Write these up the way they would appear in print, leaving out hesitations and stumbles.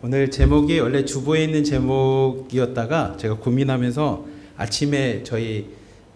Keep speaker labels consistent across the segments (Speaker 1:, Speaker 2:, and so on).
Speaker 1: 오늘 제목이 원래 주보에 있는 제목이었다가 제가 고민하면서 아침에 저희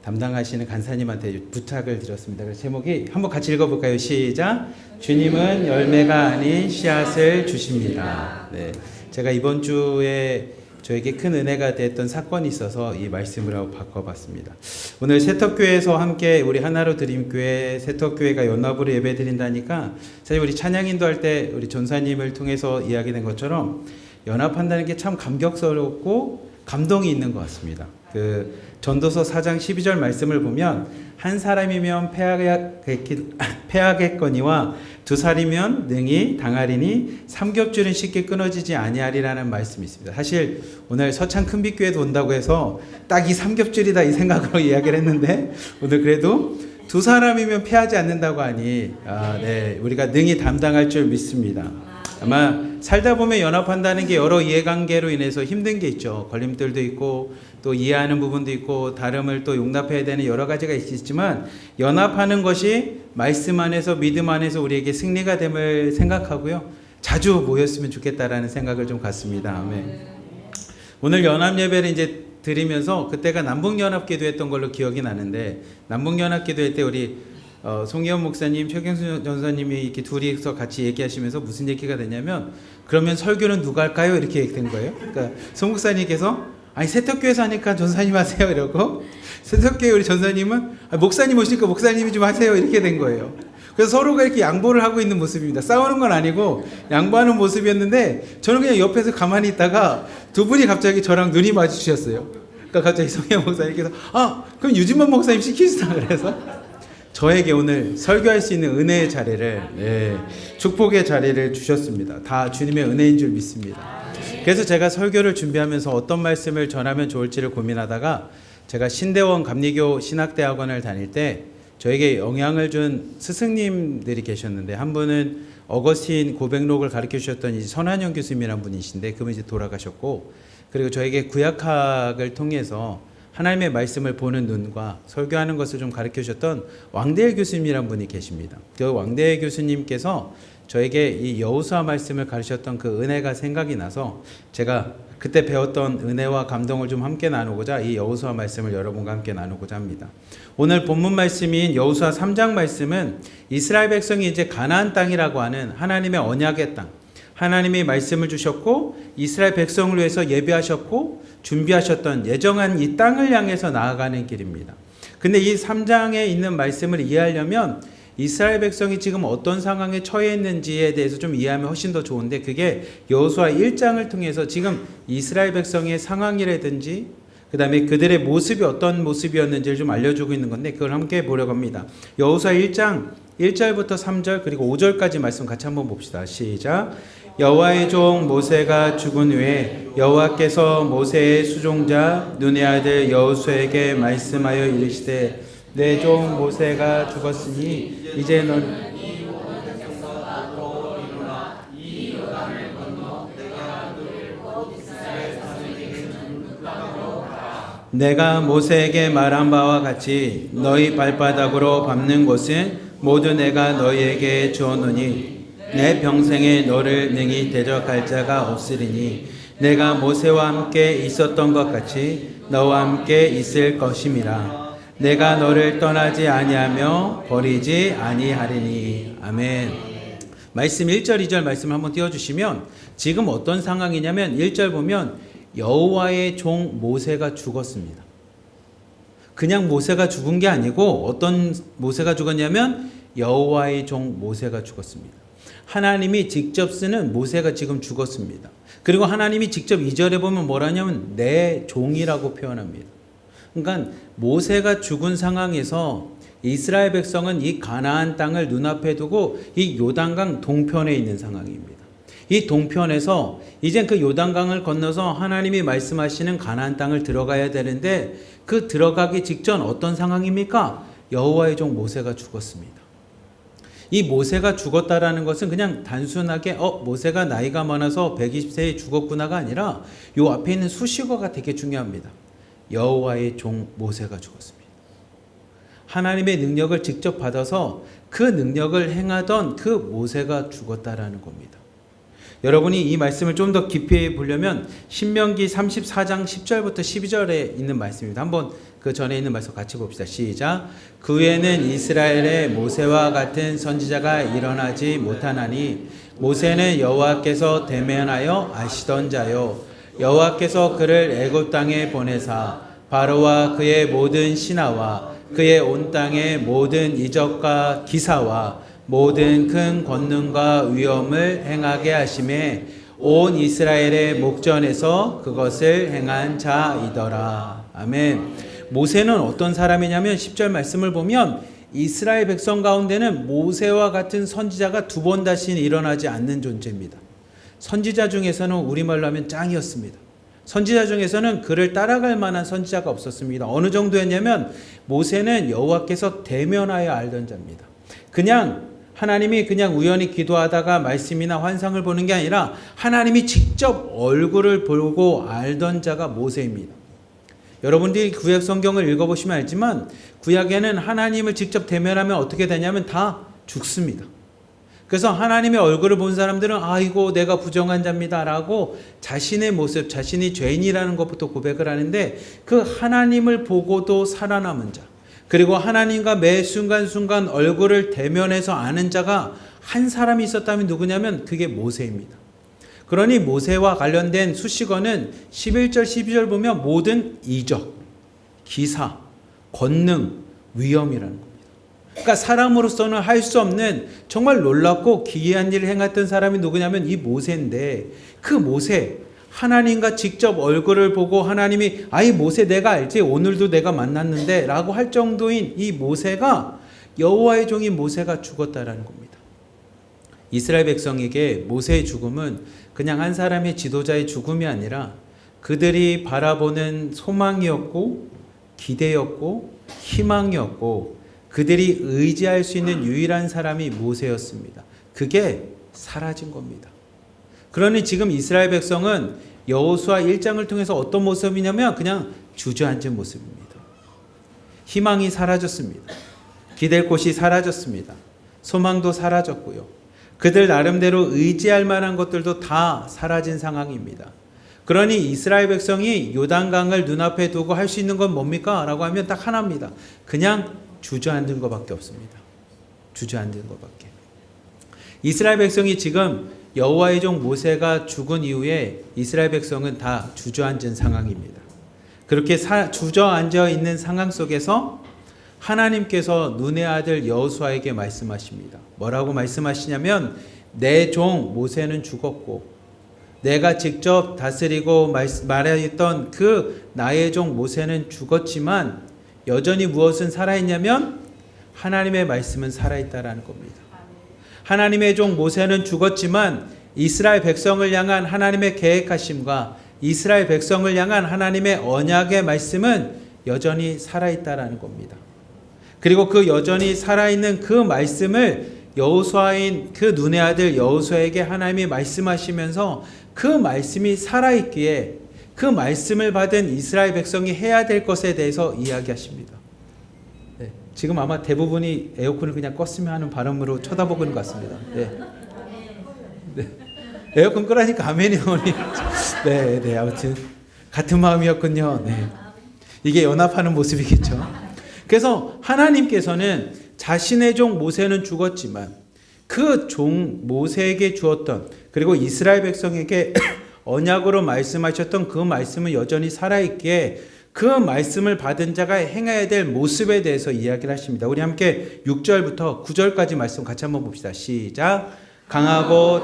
Speaker 1: 담당하시는 간사님한테 부탁을 드렸습니다. 그래서 제목이 한번 같이 읽어볼까요? 시작. 주님은 열매가 아닌 씨앗을 주십니다. 네, 제가 이번 주에 저에게 큰 은혜가 됐던 사건이 있어서 이 말씀으로 바꿔봤습니다. 오늘 세턱교회에서 함께 우리 하나로 드림교회 세턱교회가 연합으로 예배드린다니까 사실 우리 찬양인도 할 때 우리 전사님을 통해서 이야기된 것처럼 연합한다는 게 참 감격스럽고 감동이 있는 것 같습니다. 그 전도서 4장 12절 말씀을 보면 한 사람이면 패하겠거니와 두 사람이면 능히 당하리니 삼겹줄은 쉽게 끊어지지 아니하리라는 말씀이 있습니다. 사실 오늘 서창 큰빛교회도 온다고 해서 딱 이 삼겹줄이다 이 생각으로 이야기를 했는데 오늘 그래도 두 사람이면 패하지 않는다고 하니 우리가 능히 담당할 줄 믿습니다. 아마 살다 보면 연합한다는 게 여러 이해관계로 인해서 힘든 게 있죠. 걸림돌도 있고 또 이해하는 부분도 있고 다름을 또 용납해야 되는 여러 가지가 있지만 연합하는 것이 말씀 안에서 믿음 안에서 우리에게 승리가 됨을 생각하고요. 자주 모였으면 좋겠다라는 생각을 좀 갖습니다. 아멘. 오늘 연합 예배를 이제 드리면서 그때가 남북연합기도 했던 걸로 기억이 나는데 남북연합기도 할 때 우리 송혜원 목사님, 최경수 전사님이 이렇게 둘이서 같이 얘기하시면서 무슨 얘기가 되냐면 그러면 설교는 누가 할까요? 이렇게 된 거예요. 그러니까 송 목사님께서 아니 세턱교회에서 하니까 전사님 하세요 이러고 세턱교회 우리 전사님은 목사님 오시니까 목사님이 좀 하세요 이렇게 된 거예요. 그래서 서로가 이렇게 양보를 하고 있는 모습입니다. 싸우는 건 아니고 양보하는 모습이었는데 저는 그냥 옆에서 가만히 있다가 두 분이 갑자기 저랑 눈이 마주치셨어요. 그러니까 갑자기 송혜원 목사님께서 그럼 유진만 목사님 시키시다 그래서 저에게 오늘 설교할 수 있는 은혜의 자리를 축복의 자리를 주셨습니다. 다 주님의 은혜인 줄 믿습니다. 그래서 제가 설교를 준비하면서 어떤 말씀을 전하면 좋을지를 고민하다가 제가 신대원 감리교 신학대학원을 다닐 때 저에게 영향을 준 스승님들이 계셨는데 한 분은 어거스틴 고백록을 가르쳐 주셨던 이제 선한영 교수님이라는 분이신데 그분이 이제 돌아가셨고 그리고 저에게 구약학을 통해서 하나님의 말씀을 보는 눈과 설교하는 것을 좀 가르쳐 주셨던 왕대일 교수님이란 분이 계십니다. 그 왕대일 교수님께서 저에게 이 여호수아 말씀을 가르쳤던 그 은혜가 생각이 나서 제가 그때 배웠던 은혜와 감동을 좀 함께 나누고자 이 여호수아 말씀을 여러분과 함께 나누고자 합니다. 오늘 본문 말씀인 여호수아 3장 말씀은 이스라엘 백성이 이제 가나안 땅이라고 하는 하나님의 언약의 땅, 하나님이 말씀을 주셨고 이스라엘 백성을 위해서 예비하셨고 준비하셨던 예정한 이 땅을 향해서 나아가는 길입니다. 근데 이 3장에 있는 말씀을 이해하려면 이스라엘 백성이 지금 어떤 상황에 처해 있는지에 대해서 좀 이해하면 훨씬 더 좋은데 그게 여호수아 1장을 통해서 지금 이스라엘 백성의 상황이라든지 그 다음에 그들의 모습이 어떤 모습이었는지를 좀 알려주고 있는 건데 그걸 함께 보려고 합니다. 여호수아 1장 1절부터 3절 그리고 5절까지 말씀 같이 한번 봅시다. 시작. 여호와의 종 모세가 죽은 후에 여호와께서 모세의 수종자 눈의 아들 여호수아에게 말씀하여 이르시되 내 종 모세가 죽었으니 이제 너는 내가 모세에게 말한 바와 같이 너희 발바닥으로 밟는 곳은 모두 내가 너희에게 주었노니 내 평생에 너를 능히 대적할 자가 없으리니 내가 모세와 함께 있었던 것 같이 너와 함께 있을 것임이라. 내가 너를 떠나지 아니하며 버리지 아니하리니. 아멘. 말씀 1절 2절 말씀 한번 띄워주시면 지금 어떤 상황이냐면 1절 보면 여호와의 종 모세가 죽었습니다. 그냥 모세가 죽은 게 아니고 어떤 모세가 죽었냐면 여호와의 종 모세가 죽었습니다. 하나님이 직접 쓰는 모세가 지금 죽었습니다. 그리고 하나님이 직접 2절에 보면 뭐라냐면 내 종이라고 표현합니다. 그러니까 모세가 죽은 상황에서 이스라엘 백성은 이 가나안 땅을 눈앞에 두고 이 요단강 동편에 있는 상황입니다. 이 동편에서 이제 그 요단강을 건너서 하나님이 말씀하시는 가나안 땅을 들어가야 되는데 그 들어가기 직전 어떤 상황입니까? 여호와의 종 모세가 죽었습니다. 이 모세가 죽었다라는 것은 그냥 단순하게 모세가 나이가 많아서 120세에 죽었구나가 아니라 요 앞에 있는 수식어가 되게 중요합니다. 여호와의 종 모세가 죽었습니다. 하나님의 능력을 직접 받아서 그 능력을 행하던 그 모세가 죽었다라는 겁니다. 여러분이 이 말씀을 좀 더 깊이 보려면 신명기 34장 10절부터 12절에 있는 말씀입니다. 한번 그 전에 있는 말씀 같이 봅시다. 시작. 그 후에는 이스라엘의 모세와 같은 선지자가 일어나지 못하나니 모세는 여호와께서 대면하여 아시던 자요 여호와께서 그를 애굽 땅에 보내사 바로와 그의 모든 신하와 그의 온 땅의 모든 이적과 기사와 모든 큰 권능과 위엄을 행하게 하심에 온 이스라엘의 목전에서 그것을 행한 자이더라. 아멘. 모세는 어떤 사람이냐면 10절 말씀을 보면 이스라엘 백성 가운데는 모세와 같은 선지자가 두 번 다시 일어나지 않는 존재입니다. 선지자 중에서는 우리말로 하면 짱이었습니다. 선지자 중에서는 그를 따라갈 만한 선지자가 없었습니다. 어느 정도였냐면 모세는 여호와께서 대면하여 알던 자입니다. 하나님이 그냥 우연히 기도하다가 말씀이나 환상을 보는 게 아니라 하나님이 직접 얼굴을 보고 알던 자가 모세입니다. 여러분들이 구약 성경을 읽어보시면 알지만 구약에는 하나님을 직접 대면하면 어떻게 되냐면 다 죽습니다. 그래서 하나님의 얼굴을 본 사람들은 아이고 내가 부정한 자입니다 라고 자신의 모습, 자신이 죄인이라는 것부터 고백을 하는데 그 하나님을 보고도 살아남은 자, 그리고 하나님과 매 순간순간 얼굴을 대면해서 아는 자가 한 사람이 있었다면 누구냐면 그게 모세입니다. 그러니 모세와 관련된 수식어는 11절 12절 보면 모든 이적, 기사, 권능, 위엄이라는 겁니다. 그러니까 사람으로서는 할 수 없는 정말 놀랍고 기이한 일을 행했던 사람이 누구냐면 이 모세인데 그 모세, 하나님과 직접 얼굴을 보고 하나님이 아이 모세 내가 알지 오늘도 내가 만났는데 라고 할 정도인 이 모세가 여호와의 종인 모세가 죽었다라는 겁니다. 이스라엘 백성에게 모세의 죽음은 그냥 한 사람의 지도자의 죽음이 아니라 그들이 바라보는 소망이었고 기대였고 희망이었고 그들이 의지할 수 있는 유일한 사람이 모세였습니다. 그게 사라진 겁니다. 그러니 지금 이스라엘 백성은 여호수아 1장을 통해서 어떤 모습이냐면 그냥 주저앉은 모습입니다. 희망이 사라졌습니다. 기댈 곳이 사라졌습니다. 소망도 사라졌고요. 그들 나름대로 의지할 만한 것들도 다 사라진 상황입니다. 그러니 이스라엘 백성이 요단강을 눈앞에 두고 할 수 있는 건 뭡니까? 라고 하면 딱 하나입니다. 그냥 주저앉은 것밖에 없습니다. 주저앉은 것밖에. 이스라엘 백성이 지금 여호와의 종 모세가 죽은 이후에 이스라엘 백성은 다 주저앉은 상황입니다. 그렇게 주저앉아 있는 상황 속에서 하나님께서 눈의 아들 여호수아에게 말씀하십니다. 뭐라고 말씀하시냐면 내 종 모세는 죽었고 내가 직접 다스리고 말했던 그 나의 종 모세는 죽었지만 여전히 무엇은 살아있냐면 하나님의 말씀은 살아있다라는 겁니다. 하나님의 종 모세는 죽었지만 이스라엘 백성을 향한 하나님의 계획하심과 이스라엘 백성을 향한 하나님의 언약의 말씀은 여전히 살아있다라는 겁니다. 그리고 그 여전히 살아있는 그 말씀을 여호수아인 그 눈의 아들 여호수아에게 하나님이 말씀하시면서 그 말씀이 살아있기에 그 말씀을 받은 이스라엘 백성이 해야 될 것에 대해서 이야기하십니다. 네, 지금 아마 대부분이 에어컨을 그냥 껐으면 하는 발음으로 쳐다보고 있는 것 같습니다. 네. 네. 에어컨 끄라니까 아멘이 나오니. 네, 아무튼 같은 마음이었군요. 네. 이게 연합하는 모습이겠죠. 그래서 하나님께서는 자신의 종 모세는 죽었지만 그 종 모세에게 주었던 그리고 이스라엘 백성에게 언약으로 말씀하셨던 그 말씀은 여전히 살아있기에 그 말씀을 받은 자가 행해야 될 모습에 대해서 이야기를 하십니다. 우리 함께 6절부터 9절까지 말씀 같이 한번 봅시다. 시작. 강하고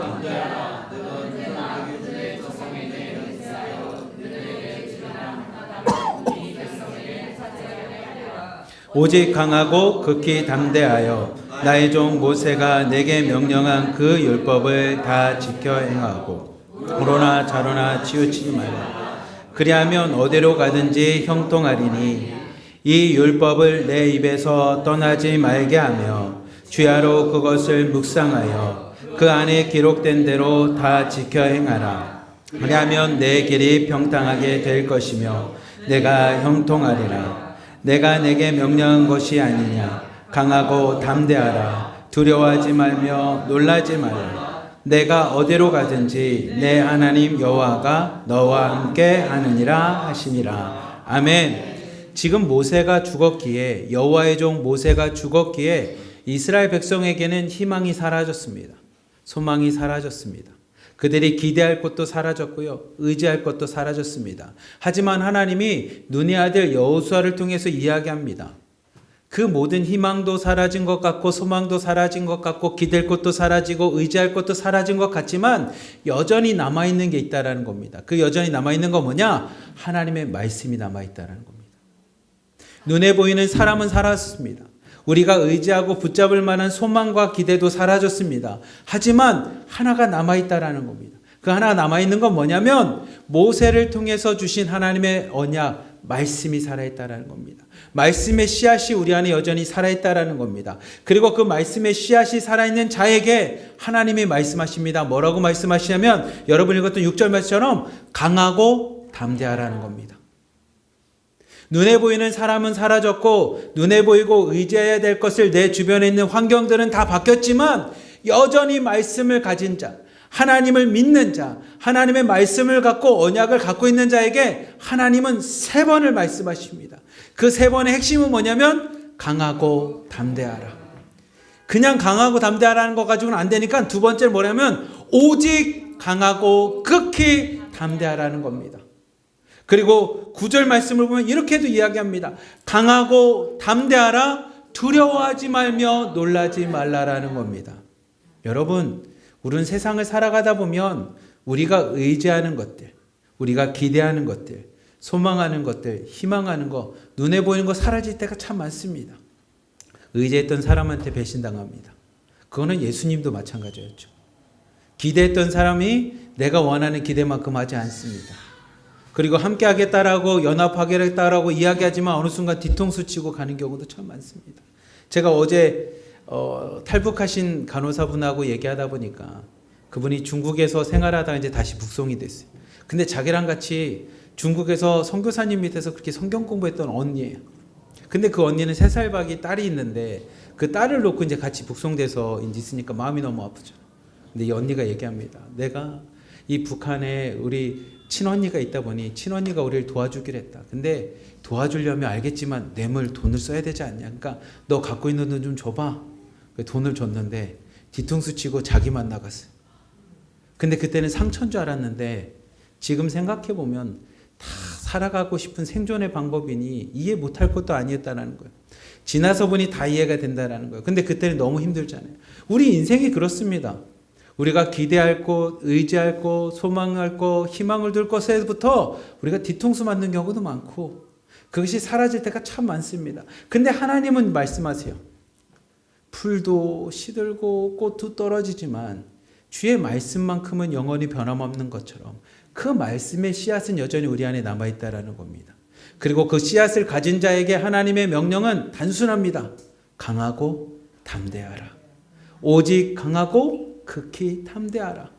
Speaker 1: 오직 강하고 극히 담대하여 나의 종 모세가 내게 명령한 그 율법을 다 지켜 행하고 오로나 자로나 치우치지 말라. 그리하면 어디로 가든지 형통하리니 이 율법을 내 입에서 떠나지 말게 하며 주야로 그것을 묵상하여 그 안에 기록된 대로 다 지켜 행하라. 그리하면 내 길이 평탄하게 될 것이며 내가 형통하리라. 내가 내게 명령한 것이 아니냐. 강하고 담대하라. 두려워하지 말며 놀라지 말라. 내가 어디로 가든지 내 하나님 여호와가 너와 함께 하느니라 하시니라. 아멘. 지금 모세가 죽었기에, 여호와의 종 모세가 죽었기에 이스라엘 백성에게는 희망이 사라졌습니다. 소망이 사라졌습니다. 그들이 기대할 것도 사라졌고요, 의지할 것도 사라졌습니다. 하지만 하나님이 눈의 아들 여호수아를 통해서 이야기합니다. 그 모든 희망도 사라진 것 같고, 소망도 사라진 것 같고, 기댈 것도 사라지고, 의지할 것도 사라진 것 같지만 여전히 남아있는 게 있다는 겁니다. 그 여전히 남아있는 건 뭐냐? 하나님의 말씀이 남아있다는 겁니다. 눈에 보이는 사람은 사라졌습니다. 우리가 의지하고 붙잡을 만한 소망과 기대도 사라졌습니다. 하지만 하나가 남아있다라는 겁니다. 그 하나가 남아있는 건 뭐냐면 모세를 통해서 주신 하나님의 언약, 말씀이 살아있다라는 겁니다. 말씀의 씨앗이 우리 안에 여전히 살아있다라는 겁니다. 그리고 그 말씀의 씨앗이 살아있는 자에게 하나님이 말씀하십니다. 뭐라고 말씀하시냐면 여러분이 읽었던 6절 말씀처럼 강하고 담대하라는 겁니다. 눈에 보이는 사람은 사라졌고, 눈에 보이고 의지해야 될 것을 내 주변에 있는 환경들은 다 바뀌었지만 여전히 말씀을 가진 자, 하나님을 믿는 자, 하나님의 말씀을 갖고 언약을 갖고 있는 자에게 하나님은 3번을 말씀하십니다. 그 3번의 핵심은 뭐냐면 강하고 담대하라. 그냥 강하고 담대하라는 것 가지고는 안 되니까 두 번째는 뭐냐면 오직 강하고 극히 담대하라는 겁니다. 그리고 9절 말씀을 보면 이렇게도 이야기합니다. 강하고 담대하라, 두려워하지 말며 놀라지 말라라는 겁니다. 여러분, 우리는 세상을 살아가다 보면 우리가 의지하는 것들, 우리가 기대하는 것들, 소망하는 것들, 희망하는 것, 눈에 보이는 거 사라질 때가 참 많습니다. 의지했던 사람한테 배신당합니다. 그거는 예수님도 마찬가지였죠. 기대했던 사람이 내가 원하는 기대만큼 하지 않습니다. 그리고 함께 하겠다라고, 연합하겠다라고 이야기하지만 어느 순간 뒤통수 치고 가는 경우도 참 많습니다. 제가 어제 탈북하신 간호사분하고 얘기하다 보니까 그분이 중국에서 생활하다가 이제 다시 북송이 됐어요. 근데 자기랑 같이 중국에서 선교사님 밑에서 그렇게 성경 공부했던 언니예요. 근데 그 언니는 3살 박이 딸이 있는데 그 딸을 놓고 이제 같이 북송돼서 이제 있으니까 마음이 너무 아프죠. 근데 이 언니가 얘기합니다. 내가 이 북한에 우리 친언니가 있다 보니 친언니가 우리를 도와주기로 했다. 근데 도와주려면 알겠지만 뇌물, 돈을 써야 되지 않냐. 그러니까 너 갖고 있는 돈 좀 줘봐. 돈을 줬는데 뒤통수 치고 자기만 나갔어요. 근데 그때는 상처인 줄 알았는데 지금 생각해보면 다 살아가고 싶은 생존의 방법이니 이해 못할 것도 아니었다는 거예요. 지나서 보니 다 이해가 된다는 거예요. 근데 그때는 너무 힘들잖아요. 우리 인생이 그렇습니다. 우리가 기대할 것, 의지할 것, 소망할 것, 희망을 둘 것에부터 우리가 뒤통수 맞는 경우도 많고 그것이 사라질 때가 참 많습니다. 근데 하나님은 말씀하세요. 풀도 시들고 꽃도 떨어지지만 주의 말씀만큼은 영원히 변함없는 것처럼 그 말씀의 씨앗은 여전히 우리 안에 남아있다라는 겁니다. 그리고 그 씨앗을 가진 자에게 하나님의 명령은 단순합니다. 강하고 담대하라. 오직 강하고 극히 담대하라.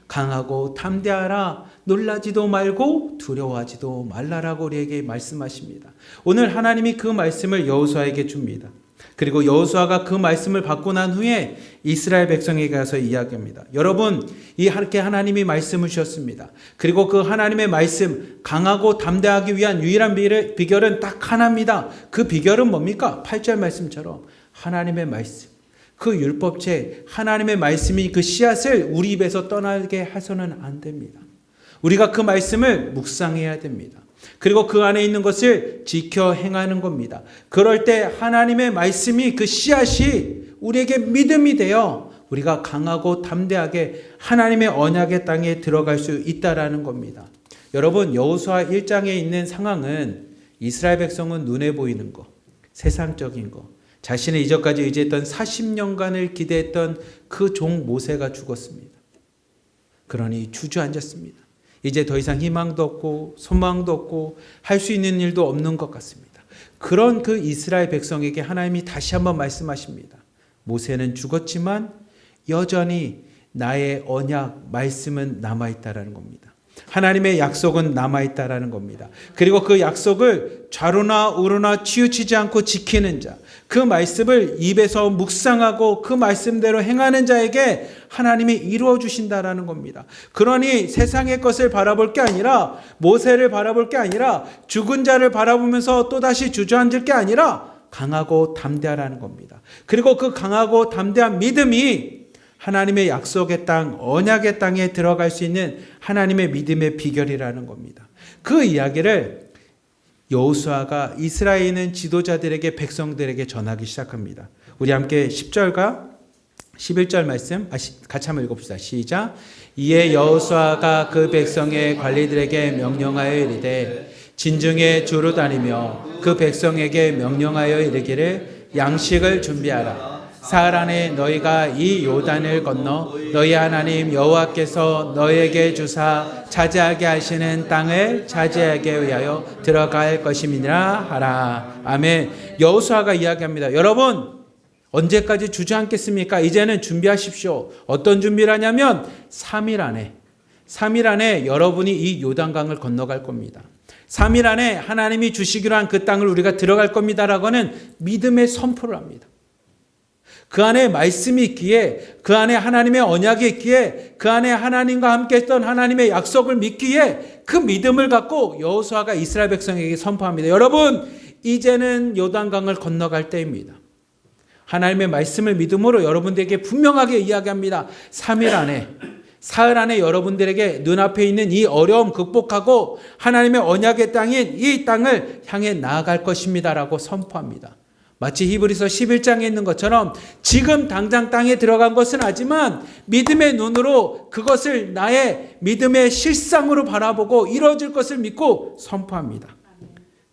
Speaker 1: 강하고 담대하라. 놀라지도 말고 두려워하지도 말라라고 우리에게 말씀하십니다. 오늘 하나님이 그 말씀을 여호수아에게 줍니다. 그리고 여호수아가 그 말씀을 받고 난 후에 이스라엘 백성에게 가서 이야기합니다. 여러분, 이렇게 하나님이 말씀을 주셨습니다. 그리고 그 하나님의 말씀, 강하고 담대하기 위한 유일한 비결은 딱 하나입니다. 그 비결은 뭡니까? 8절 말씀처럼 하나님의 말씀, 그 율법책, 하나님의 말씀이 그 씨앗을 우리 입에서 떠나게 해서는 안 됩니다. 우리가 그 말씀을 묵상해야 됩니다. 그리고 그 안에 있는 것을 지켜 행하는 겁니다. 그럴 때 하나님의 말씀이 그 씨앗이 우리에게 믿음이 되어 우리가 강하고 담대하게 하나님의 언약의 땅에 들어갈 수 있다라는 겁니다. 여러분, 여호수아 1장에 있는 상황은 이스라엘 백성은 눈에 보이는 것, 세상적인 것, 자신의 이전까지 의지했던 40년간을 기대했던 그 종 모세가 죽었습니다. 그러니 주저앉았습니다. 이제 더 이상 희망도 없고 소망도 없고 할 수 있는 일도 없는 것 같습니다. 그런 그 이스라엘 백성에게 하나님이 다시 한번 말씀하십니다. 모세는 죽었지만 여전히 나의 언약 말씀은 남아있다라는 겁니다. 하나님의 약속은 남아있다라는 겁니다. 그리고 그 약속을 좌로나 우로나 치우치지 않고 지키는 자, 그 말씀을 입에서 묵상하고 그 말씀대로 행하는 자에게 하나님이 이루어 주신다라는 겁니다. 그러니 세상의 것을 바라볼 게 아니라, 모세를 바라볼 게 아니라, 죽은 자를 바라보면서 또다시 주저앉을 게 아니라 강하고 담대하라는 겁니다. 그리고 그 강하고 담대한 믿음이 하나님의 약속의 땅, 언약의 땅에 들어갈 수 있는 하나님의 믿음의 비결이라는 겁니다. 그 이야기를 여호수아가 이스라엘에 있는 지도자들에게, 백성들에게 전하기 시작합니다. 우리 함께 10절과 11절 말씀 같이 한번 읽어봅시다. 시작. 이에 여호수아가 그 백성의 관리들에게 명령하여 이르되 진중에 주로 다니며 그 백성에게 명령하여 이르기를 양식을 준비하라. 사흘 안에 너희가 이 요단을 건너 너희 하나님 여호와께서 너희에게 주사 차지하게 하시는 땅을 차지하게 위하여 들어갈 것임이니라 하라. 아멘. 여호수아가 이야기합니다. 여러분, 언제까지 주저앉겠습니까? 이제는 준비하십시오. 어떤 준비를 하냐면 3일 안에 여러분이 이 요단강을 건너갈 겁니다. 3일 안에 하나님이 주시기로 한 그 땅을 우리가 들어갈 겁니다라고 하는 믿음의 선포를 합니다. 그 안에 말씀이 있기에, 그 안에 하나님의 언약이 있기에, 그 안에 하나님과 함께 했던 하나님의 약속을 믿기에 그 믿음을 갖고 여호수아가 이스라엘 백성에게 선포합니다. 여러분, 이제는 요단강을 건너갈 때입니다. 하나님의 말씀을 믿음으로 여러분들에게 분명하게 이야기합니다. 3일 안에, 사흘 안에 여러분들에게 눈앞에 있는 이 어려움 극복하고 하나님의 언약의 땅인 이 땅을 향해 나아갈 것입니다라고 선포합니다. 마치 히브리서 11장에 있는 것처럼 지금 당장 땅에 들어간 것은 아니지만 믿음의 눈으로 그것을 나의 믿음의 실상으로 바라보고 이루어질 것을 믿고 선포합니다.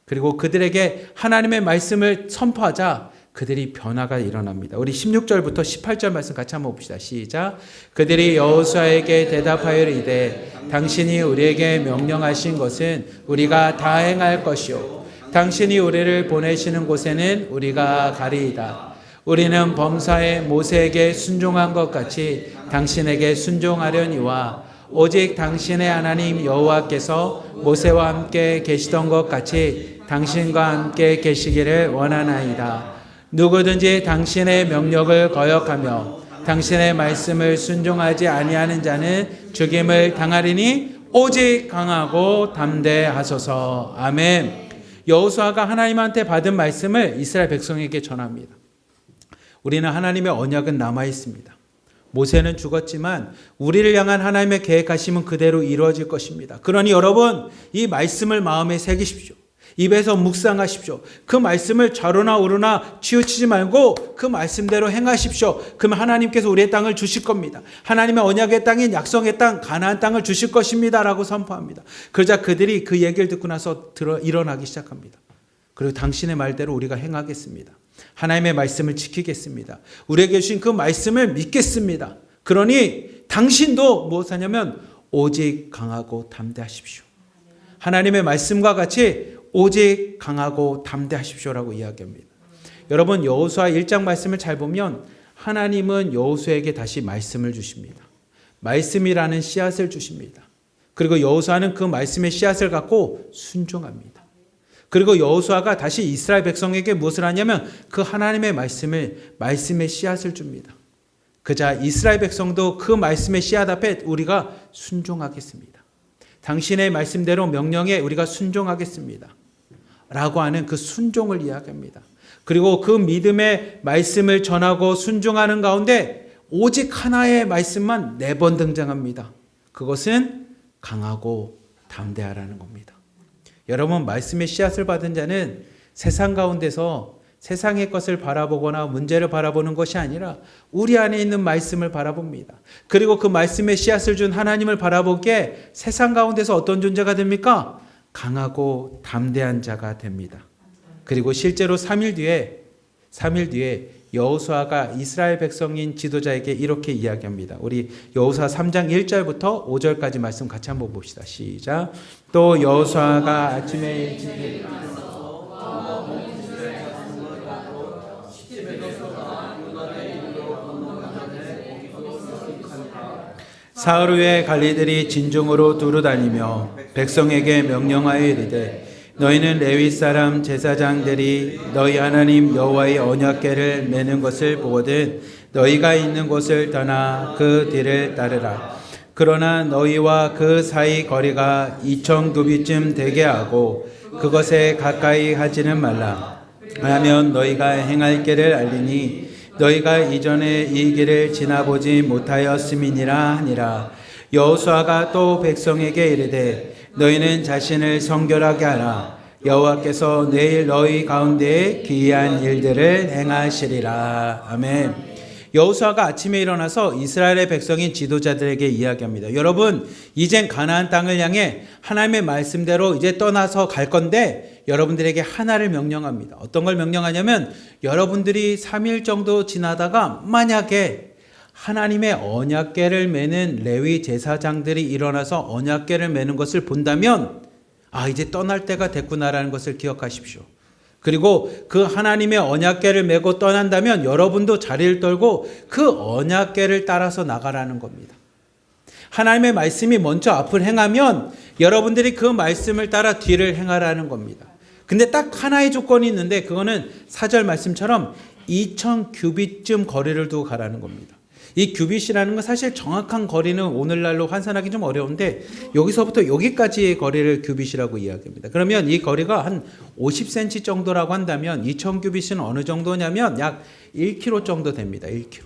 Speaker 1: 그리고 그들에게 하나님의 말씀을 선포하자 그들이 변화가 일어납니다. 우리 16절부터 18절 말씀 같이 한번 봅시다. 시작. 그들이 여호수아에게 대답하여 이르되 당신이 우리에게 명령하신 것은 우리가 다 행할 것이요 당신이 우리를 보내시는 곳에는 우리가 가리이다. 우리는 범사에 모세에게 순종한 것 같이 당신에게 순종하려니와 오직 당신의 하나님 여호와께서 모세와 함께 계시던 것 같이 당신과 함께 계시기를 원하나이다. 누구든지 당신의 명령을 거역하며 당신의 말씀을 순종하지 아니하는 자는 죽임을 당하리니 오직 강하고 담대하소서. 아멘. 여호수아가 하나님한테 받은 말씀을 이스라엘 백성에게 전합니다. 우리는 하나님의 언약은 남아 있습니다. 모세는 죽었지만 우리를 향한 하나님의 계획하심은 그대로 이루어질 것입니다. 그러니 여러분, 이 말씀을 마음에 새기십시오. 입에서 묵상하십시오. 그 말씀을 좌로나 우로나 치우치지 말고 그 말씀대로 행하십시오. 그러면 하나님께서 우리의 땅을 주실 겁니다. 하나님의 언약의 땅인 약속의 땅, 가나안 땅을 주실 것입니다 라고 선포합니다. 그러자 그들이 그 얘기를 듣고 나서 일어나기 시작합니다. 그리고 당신의 말대로 우리가 행하겠습니다. 하나님의 말씀을 지키겠습니다. 우리에게 주신 그 말씀을 믿겠습니다. 그러니 당신도 무엇 하냐면 오직 강하고 담대하십시오. 하나님의 말씀과 같이 오직 강하고 담대하십시오라고 이야기합니다. 여러분, 여호수아 1장 말씀을 잘 보면 하나님은 여호수아에게 다시 말씀을 주십니다. 말씀이라는 씨앗을 주십니다. 그리고 여호수아는 그 말씀의 씨앗을 갖고 순종합니다. 그리고 여호수아가 다시 이스라엘 백성에게 무엇을 하냐면 그 하나님의 말씀의 씨앗을 줍니다. 그자 이스라엘 백성도 그 말씀의 씨앗 앞에 우리가 순종하겠습니다. 당신의 말씀대로 명령에 우리가 순종하겠습니다 라고 하는 그 순종을 이야기합니다. 그리고 그 믿음의 말씀을 전하고 순종하는 가운데 오직 하나의 말씀만 4번 등장합니다. 그것은 강하고 담대하라는 겁니다. 여러분, 말씀의 씨앗을 받은 자는 세상 가운데서 세상의 것을 바라보거나 문제를 바라보는 것이 아니라 우리 안에 있는 말씀을 바라봅니다. 그리고 그 말씀의 씨앗을 준 하나님을 바라보기에 세상 가운데서 어떤 존재가 됩니까? 강하고 담대한 자가 됩니다. 그리고 실제로 3일 뒤에 여호수아가 이스라엘 백성인 지도자에게 이렇게 이야기합니다. 우리 여호수아 3장 1절부터 5절까지 말씀 같이 한번 봅시다. 시작. 또 여호수아가 아침에 일찍 일어나서 사흘 후에 관리들이 진중으로 두루 다니며 백성에게 명령하여 이르되 너희는 레위 사람 제사장들이 너희 하나님 여호와의 언약궤를 매는 것을 보거든 너희가 있는 곳을 떠나 그 뒤를 따르라. 그러나 너희와 그 사이 거리가 2000규빗쯤 되게 하고 그것에 가까이 하지는 말라. 하면 너희가 행할 길을 알리니 너희가 이전에 이 길을 지나보지 못하였음이니라 하니라. 여호수아가 또 백성에게 이르되 너희는 자신을 성결하게 하라. 여호와께서 내일 너희 가운데에 기이한 일들을 행하시리라. 아멘. 여호수아가 아침에 일어나서 이스라엘의 백성인 지도자들에게 이야기합니다. 여러분, 이젠 가나안 땅을 향해 하나님의 말씀대로 이제 떠나서 갈 건데 여러분들에게 하나를 명령합니다. 어떤 걸 명령하냐면 여러분들이 3일 정도 지나다가 만약에 하나님의 언약궤를 매는 레위 제사장들이 일어나서 언약궤를 매는 것을 본다면 이제 떠날 때가 됐구나라는 것을 기억하십시오. 그리고 그 하나님의 언약궤를 메고 떠난다면 여러분도 자리를 떨고 그 언약궤를 따라서 나가라는 겁니다. 하나님의 말씀이 먼저 앞을 행하면 여러분들이 그 말씀을 따라 뒤를 행하라는 겁니다. 근데 딱 하나의 조건이 있는데 그거는 4절 말씀처럼 2000규빗쯤 거리를 두고 가라는 겁니다. 이 규빗이라는 건 사실 정확한 거리는 오늘날로 환산하기 좀 어려운데 여기서부터 여기까지의 거리를 규빗이라고 이야기합니다. 그러면 이 거리가 한 50cm 정도라고 한다면 2000규빗은 어느 정도냐면 약 1km 정도 됩니다. 1km.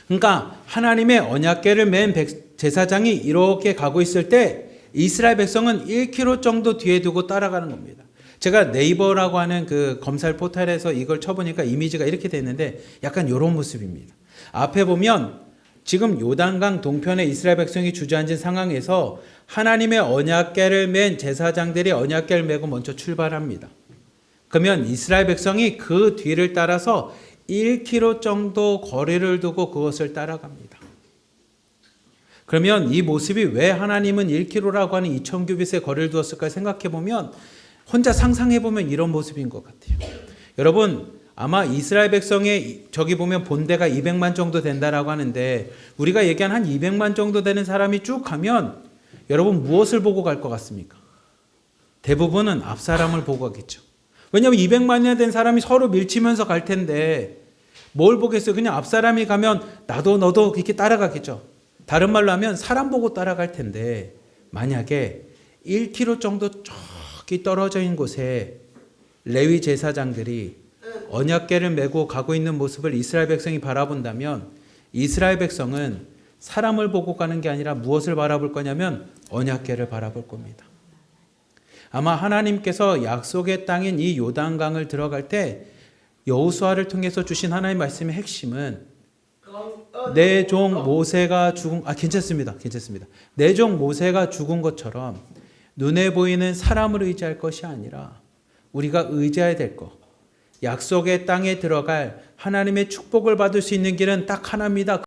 Speaker 1: 그러니까 하나님의 언약궤를 맨 제사장이 이렇게 가고 있을 때 이스라엘 백성은 1km 정도 뒤에 두고 따라가는 겁니다. 제가 네이버라고 하는 그 검색 포털에서 이걸 쳐보니까 이미지가 이렇게 됐는데 약간 이런 모습입니다. 앞에 보면 지금 요단강 동편에 이스라엘 백성이 주저앉은 상황에서 하나님의 언약궤를 맨 제사장들이 언약궤를 메고 먼저 출발합니다. 그러면 이스라엘 백성이 그 뒤를 따라서 1km 정도 거리를 두고 그것을 따라갑니다. 그러면 이 모습이 왜 하나님은 1km라고 하는 2000규빗의 거리를 두었을까 생각해 보면 혼자 상상해 보면 이런 모습인 것 같아요. 여러분, 아마 이스라엘 백성의 저기 보면 본대가 200만 정도 된다라고 하는데 우리가 얘기한 한 200만 정도 되는 사람이 쭉 가면 여러분 무엇을 보고 갈 것 같습니까? 대부분은 앞 사람을 보고 가겠죠. 왜냐하면 200만이나 된 사람이 서로 밀치면서 갈 텐데 뭘 보겠어요? 그냥 앞 사람이 가면 나도 너도 이렇게 따라가겠죠. 다른 말로 하면 사람 보고 따라갈 텐데 만약에 1km 정도 저기 떨어져 있는 곳에 레위 제사장들이 언약궤를 메고 가고 있는 모습을 이스라엘 백성이 바라본다면 이스라엘 백성은 사람을 보고 가는 게 아니라 무엇을 바라볼 거냐면 언약궤를 바라볼 겁니다. 아마 하나님께서 약속의 땅인 이 요단강을 들어갈 때 여호수아를 통해서 주신 하나님의 말씀의 핵심은 내 종 모세가 죽은 괜찮습니다. 내 종 모세가 죽은 것처럼 눈에 보이는 사람을 의지할 것이 아니라 우리가 의지해야 될 것, 약속의 땅에 들어갈 하나님의 축복을 받을 수 있는 길은 딱 하나입니다.